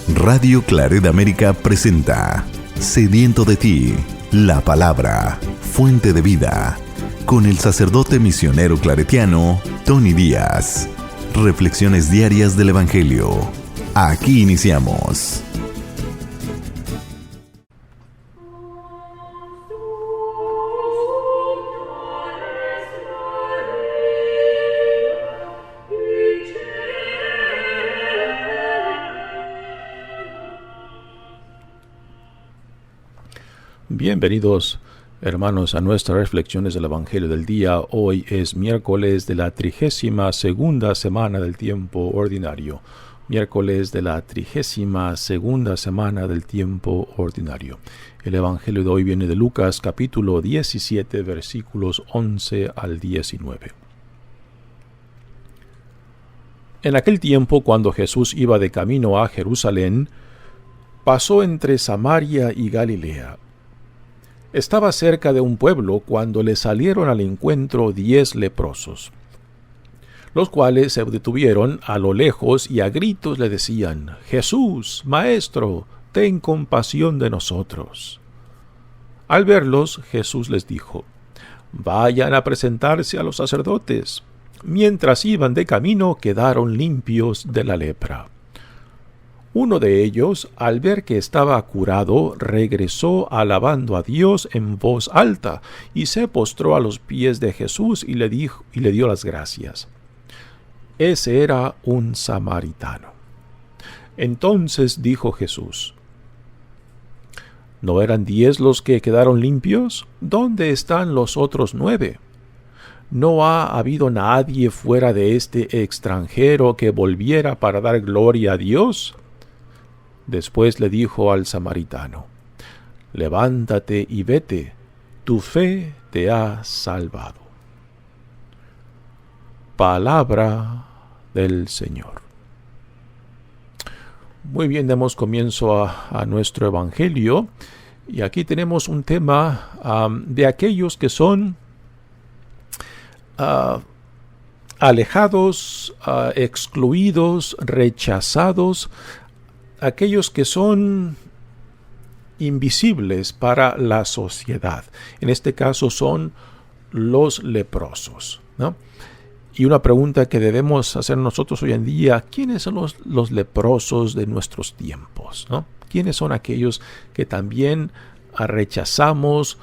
Radio Claret América presenta Sediento de ti, la palabra, fuente de vida, con el sacerdote misionero claretiano Tony Díaz. Reflexiones diarias del Evangelio. Aquí iniciamos. Bienvenidos, hermanos, a nuestras reflexiones del Evangelio del día. Hoy es miércoles de la 32ª semana del tiempo ordinario. Miércoles de la 32ª semana del tiempo ordinario. El Evangelio de hoy viene de Lucas, capítulo 17, versículos 11 al 19. En aquel tiempo, cuando Jesús iba de camino a Jerusalén, pasó entre Samaria y Galilea. Estaba cerca de un pueblo cuando le salieron al encuentro 10 leprosos, los cuales se detuvieron a lo lejos y a gritos le decían: «Jesús, Maestro, ten compasión de nosotros». Al verlos, Jesús les dijo: «Vayan a presentarse a los sacerdotes». Mientras iban de camino, quedaron limpios de la lepra. Uno de ellos, al ver que estaba curado, regresó alabando a Dios en voz alta y se postró a los pies de Jesús y le dio las gracias. Ese era un samaritano. Entonces dijo Jesús: ¿No eran 10 los que quedaron limpios? ¿Dónde están los otros 9? ¿No ha habido nadie fuera de este extranjero que volviera para dar gloria a Dios? Después le dijo al samaritano: «Levántate y vete, tu fe te ha salvado». Palabra del Señor. Muy bien, damos comienzo a nuestro Evangelio. Y aquí tenemos un tema de aquellos que son alejados, excluidos, rechazados, aquellos que son invisibles para la sociedad. En este caso son los leprosos, ¿no? Y una pregunta que debemos hacer nosotros hoy en día: ¿quiénes son los leprosos de nuestros tiempos, ¿no? ¿Quiénes son aquellos que también rechazamos,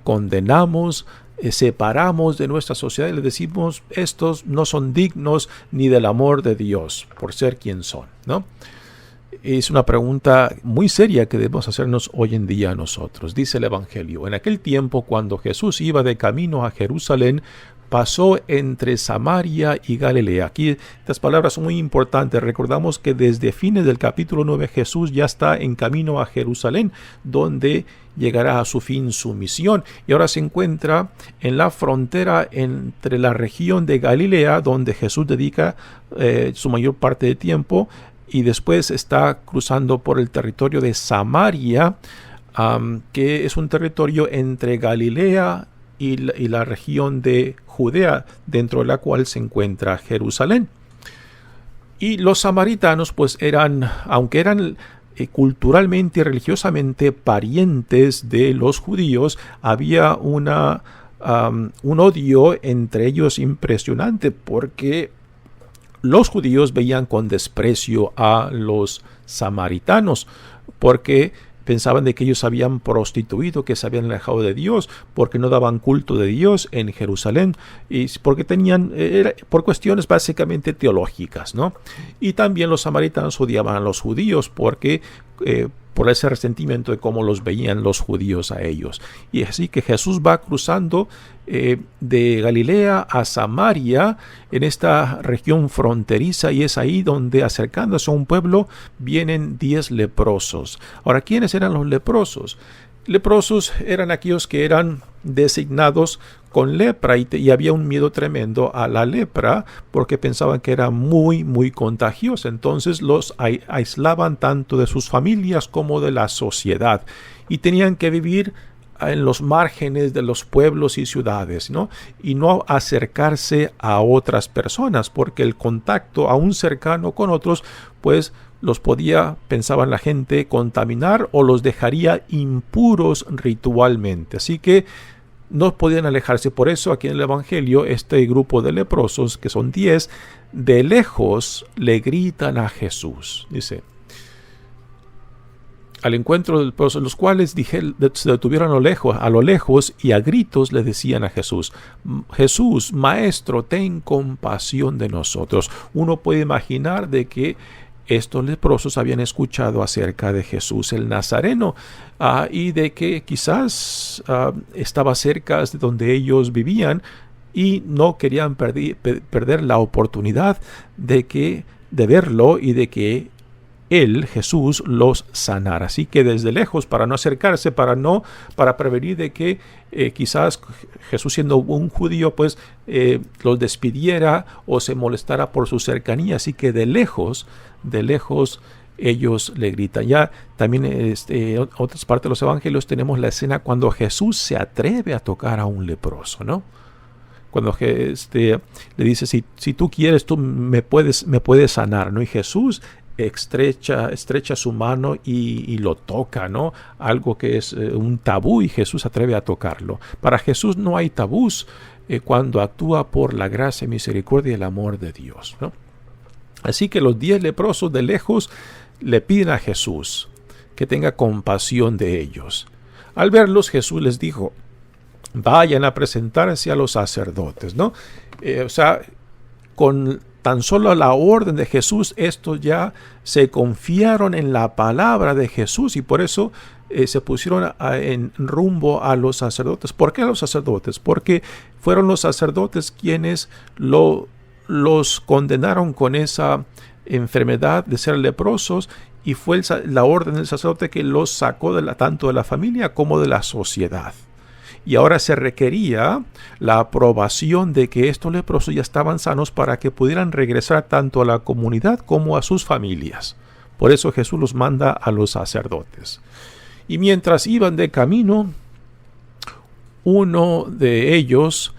condenamos, separamos de nuestra sociedad y les decimos: estos no son dignos ni del amor de Dios por ser quien son, ¿no? Es una pregunta muy seria que debemos hacernos hoy en día nosotros. Dice el Evangelio: en aquel tiempo, cuando Jesús iba de camino a Jerusalén, pasó entre Samaria y Galilea. Aquí estas palabras son muy importantes. Recordamos que desde fines del capítulo 9 Jesús ya está en camino a Jerusalén, donde llegará a su fin su misión. Y ahora se encuentra en la frontera entre la región de Galilea, donde Jesús dedica su mayor parte de tiempo, y después está cruzando por el territorio de Samaria, que es un territorio entre Galilea y la región de Judea, dentro de la cual se encuentra Jerusalén. Y los samaritanos, pues aunque eran culturalmente y religiosamente parientes de los judíos, había un odio entre ellos impresionante, porque los judíos veían con desprecio a los samaritanos, porque pensaban de que ellos habían prostituido, que se habían alejado de Dios, porque no daban culto de Dios en Jerusalén, y porque por cuestiones básicamente teológicas, ¿no? Y también los samaritanos odiaban a los judíos porque por ese resentimiento de cómo los veían los judíos a ellos. Y así que Jesús va cruzando de Galilea a Samaria, en esta región fronteriza, y es ahí donde, acercándose a un pueblo, vienen 10 leprosos. Ahora, ¿quiénes eran los leprosos? Leprosos eran aquellos que eran designados con lepra, y había un miedo tremendo a la lepra porque pensaban que era muy, muy contagiosa. Entonces los aislaban tanto de sus familias como de la sociedad, y tenían que vivir en los márgenes de los pueblos y ciudades, ¿no? Y no acercarse a otras personas, porque el contacto aún cercano con otros, pues los podía, pensaban la gente, contaminar o los dejaría impuros ritualmente. Así que no podían alejarse. Por eso aquí en el Evangelio este grupo de leprosos, que son 10, de lejos le gritan a Jesús. Dice: al encuentro de los cuales se detuvieron a lo lejos y a gritos le decían a Jesús: Jesús, Maestro, ten compasión de nosotros. Uno puede imaginar de que estos leprosos habían escuchado acerca de Jesús el Nazareno y de que quizás estaba cerca de donde ellos vivían y no querían perder la oportunidad de verlo y de que él, Jesús, los sanara. Así que desde lejos, para no acercarse, para prevenir de que quizás Jesús, siendo un judío, pues los despidiera o se molestara por su cercanía. Así que de lejos ellos le gritan. Ya también en otras partes de los evangelios tenemos la escena cuando Jesús se atreve a tocar a un leproso, ¿no? Cuando le dice: si tú quieres, tú me puedes sanar, ¿no? Y Jesús estrecha su mano y lo toca, ¿no? Algo que es un tabú, y Jesús se atreve a tocarlo. Para Jesús no hay tabús cuando actúa por la gracia, misericordia y el amor de Dios, ¿no? Así que los 10 leprosos de lejos le piden a Jesús que tenga compasión de ellos. Al verlos, Jesús les dijo: vayan a presentarse a los sacerdotes, ¿no? Con tan solo la orden de Jesús, estos ya se confiaron en la palabra de Jesús y por eso se pusieron en rumbo a los sacerdotes. ¿Por qué a los sacerdotes? Porque fueron los sacerdotes quienes los condenaron con esa enfermedad de ser leprosos, y fue la orden del sacerdote que los sacó tanto de la familia como de la sociedad. Y ahora se requería la aprobación de que estos leprosos ya estaban sanos para que pudieran regresar tanto a la comunidad como a sus familias. Por eso Jesús los manda a los sacerdotes. Y mientras iban de camino, uno de ellos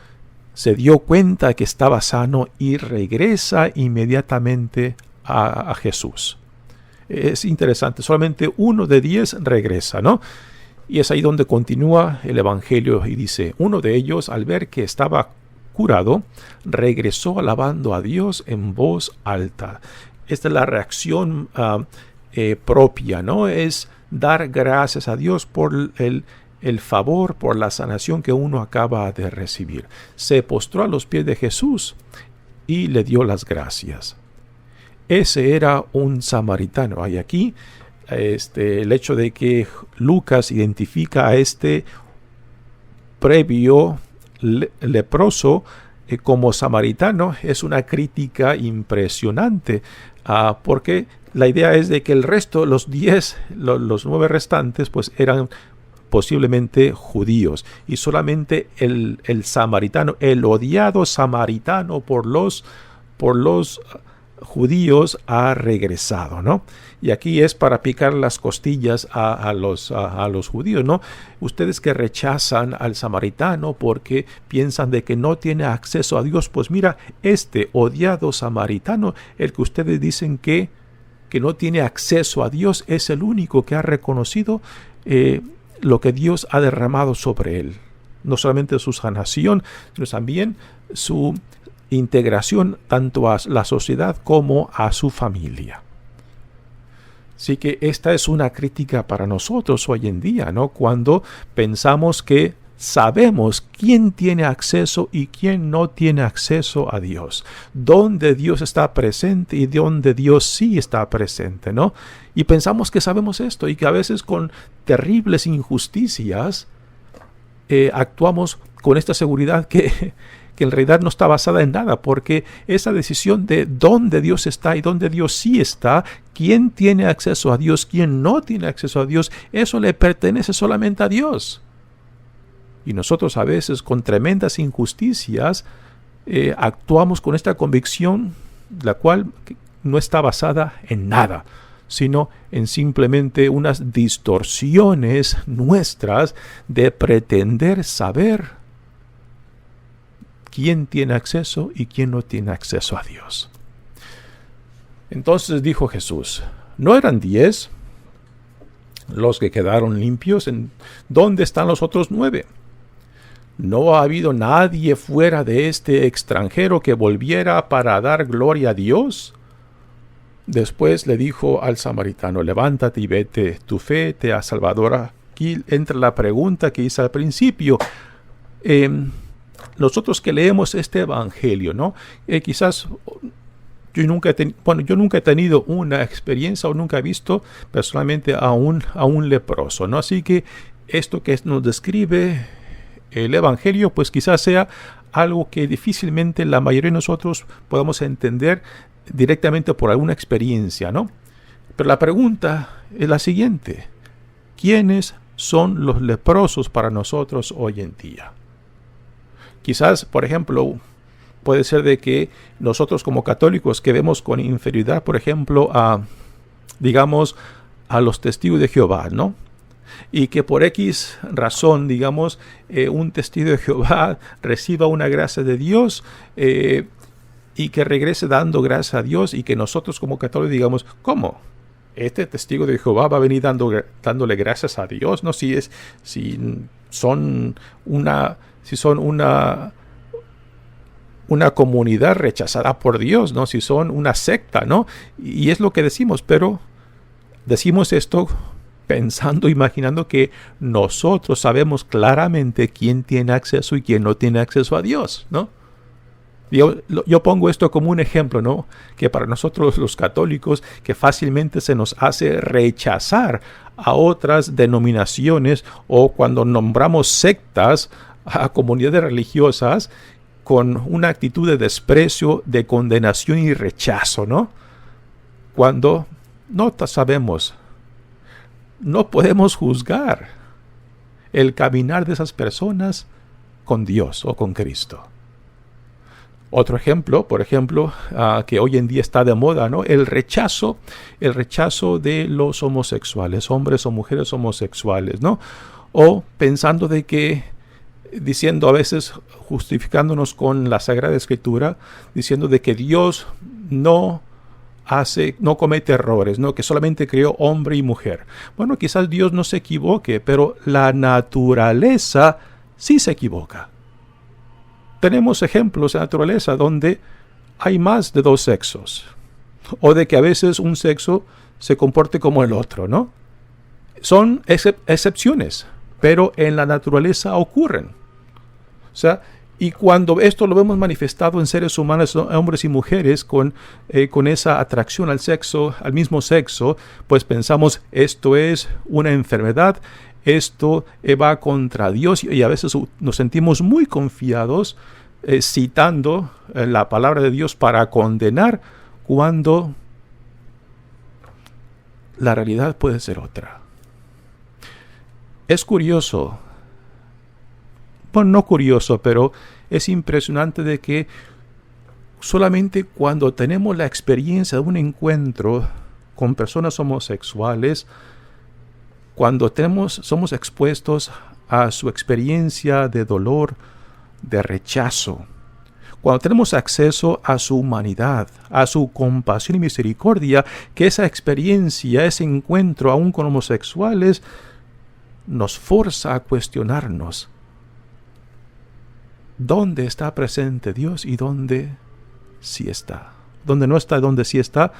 se dio cuenta que estaba sano y regresa inmediatamente a Jesús. Es interesante, solamente uno de 10 regresa, ¿no? Y es ahí donde continúa el Evangelio y dice: uno de ellos, al ver que estaba curado, regresó alabando a Dios en voz alta. Esta es la reacción propia, ¿no? Es dar gracias a Dios por el favor, por la sanación que uno acaba de recibir. Se postró a los pies de Jesús y le dio las gracias. Ese era un samaritano. Y aquí el hecho de que Lucas identifica a este previo leproso como samaritano es una crítica impresionante, porque la idea es de que el resto, los 9 restantes, pues eran posiblemente judíos, y solamente el samaritano, el odiado samaritano por los judíos, ha regresado, ¿no? Y aquí es para picar las costillas a los judíos, ¿no? Ustedes que rechazan al samaritano porque piensan de que no tiene acceso a Dios, pues mira, este odiado samaritano, el que ustedes dicen que no tiene acceso a Dios, es el único que ha reconocido lo que Dios ha derramado sobre él. No solamente su sanación, sino también su integración tanto a la sociedad como a su familia. Así que esta es una crítica para nosotros hoy en día, ¿no? Cuando pensamos que sabemos quién tiene acceso y quién no tiene acceso a Dios, dónde Dios está presente y dónde Dios sí está presente, ¿no? Y pensamos que sabemos esto, y que a veces con terribles injusticias actuamos con esta seguridad que en realidad no está basada en nada, porque esa decisión de dónde Dios está y dónde Dios sí está, quién tiene acceso a Dios, quién no tiene acceso a Dios, eso le pertenece solamente a Dios. Y nosotros a veces con tremendas injusticias actuamos con esta convicción, la cual no está basada en nada, sino en simplemente unas distorsiones nuestras de pretender saber quién tiene acceso y quién no tiene acceso a Dios. Entonces dijo Jesús, ¿no eran 10 los que quedaron limpios? ¿Dónde están los otros 9? ¿No ha habido nadie fuera de este extranjero que volviera para dar gloria a Dios? Después le dijo al samaritano, levántate y vete, tu fe te ha salvado. Ahora aquí entra la pregunta que hice al principio. Nosotros que leemos este evangelio, ¿no? Quizás yo nunca he tenido una experiencia o nunca he visto personalmente a un leproso, ¿no? Así que esto que nos describe el evangelio, pues quizás sea algo que difícilmente la mayoría de nosotros podamos entender directamente por alguna experiencia, ¿no? Pero la pregunta es la siguiente: ¿quiénes son los leprosos para nosotros hoy en día? Quizás, por ejemplo, puede ser de que nosotros como católicos que vemos con inferioridad, por ejemplo, a los testigos de Jehová, ¿no? Y que por X razón, un testigo de Jehová reciba una gracia de Dios y que regrese dando gracia a Dios, y que nosotros como católicos digamos, ¿cómo? Este testigo de Jehová va a venir dándole gracias a Dios, ¿no? Si son una comunidad rechazada por Dios, ¿no? Si son una secta, ¿no? Y es lo que decimos, pero decimos esto pensando, imaginando que nosotros sabemos claramente quién tiene acceso y quién no tiene acceso a Dios, ¿no? Yo pongo esto como un ejemplo, ¿no? Que para nosotros los católicos, que fácilmente se nos hace rechazar a otras denominaciones, o cuando nombramos sectas a comunidades religiosas con una actitud de desprecio, de condenación y rechazo, ¿no? Cuando no sabemos, no podemos juzgar el caminar de esas personas con Dios o con Cristo. Otro ejemplo, por ejemplo, que hoy en día está de moda, ¿no? El rechazo de los homosexuales, hombres o mujeres homosexuales, ¿no? O pensando de que, diciendo a veces, justificándonos con la Sagrada Escritura, diciendo de que Dios no comete errores, ¿no? Que solamente creó hombre y mujer. Bueno, quizás Dios no se equivoque, pero la naturaleza sí se equivoca. Tenemos ejemplos de naturaleza donde hay más de 2 sexos, o de que a veces un sexo se comporte como el otro, ¿no? Son excepciones, pero en la naturaleza ocurren. O sea, y cuando esto lo vemos manifestado en seres humanos, hombres y mujeres, con esa atracción al mismo sexo, pues pensamos, esto es una enfermedad, esto va contra Dios, y a veces nos sentimos muy confiados citando la palabra de Dios para condenar, cuando la realidad puede ser otra. Es curioso, bueno, no curioso, pero es impresionante de que solamente cuando tenemos la experiencia de un encuentro con personas homosexuales, cuando somos expuestos a su experiencia de dolor, de rechazo, cuando tenemos acceso a su humanidad, a su compasión y misericordia, que esa experiencia, ese encuentro aún con homosexuales, nos forza a cuestionarnos dónde está presente Dios y dónde sí está. Dónde no está, dónde sí está,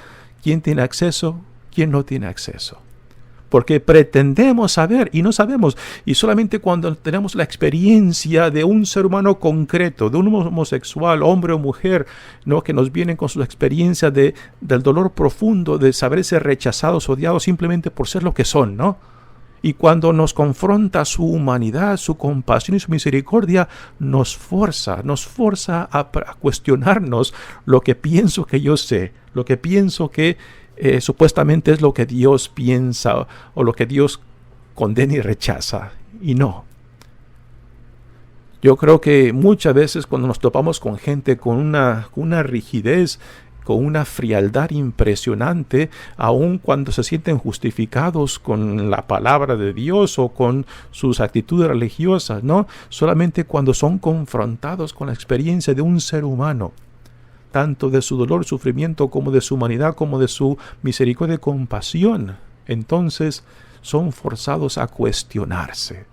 quién tiene acceso, quién no tiene acceso. Porque pretendemos saber y no sabemos. Y solamente cuando tenemos la experiencia de un ser humano concreto, de un homosexual, hombre o mujer, ¿no? Que nos vienen con su experiencia del dolor profundo, de saberse rechazados, odiados simplemente por ser lo que son, ¿no? Y cuando nos confronta su humanidad, su compasión y su misericordia, nos forza a cuestionarnos lo que pienso que yo sé, lo que pienso que supuestamente es lo que Dios piensa o lo que Dios condena y rechaza. Y no. Yo creo que muchas veces cuando nos topamos con gente con una rigidez, con una frialdad impresionante, aun cuando se sienten justificados con la palabra de Dios o con sus actitudes religiosas, ¿no? Solamente cuando son confrontados con la experiencia de un ser humano, tanto de su dolor, sufrimiento, como de su humanidad, como de su misericordia y compasión, entonces son forzados a cuestionarse,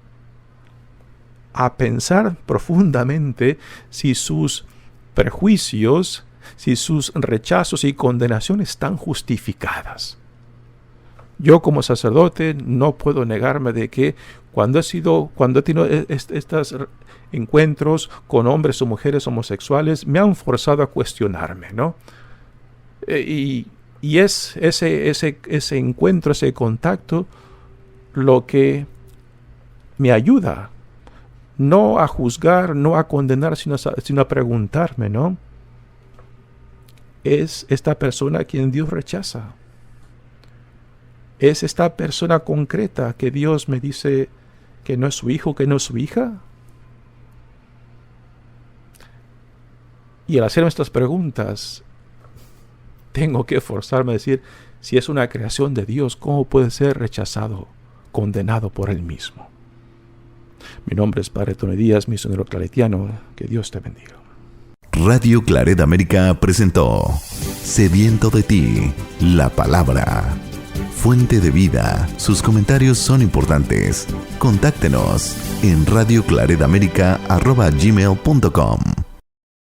a pensar profundamente si sus prejuicios, si sus rechazos y condenaciones están justificadas. Yo como sacerdote no puedo negarme de que cuando he tenido estos encuentros con hombres o mujeres homosexuales, me han forzado a cuestionarme, ¿no? Y es ese encuentro, ese contacto, lo que me ayuda, no a juzgar, no a condenar, sino a preguntarme, ¿no? ¿Es esta persona a quien Dios rechaza? ¿Es esta persona concreta que Dios me dice que no es su hijo, que no es su hija? Y al hacerme estas preguntas, tengo que forzarme a decir, si es una creación de Dios, ¿cómo puede ser rechazado, condenado por Él mismo? Mi nombre es Padre Tony Díaz, misionero claretiano. Que Dios te bendiga. Radio Claret América presentó Sediento de ti, la palabra. Fuente de vida. Sus comentarios son importantes. Contáctenos en radioclaretamerica@gmail.com.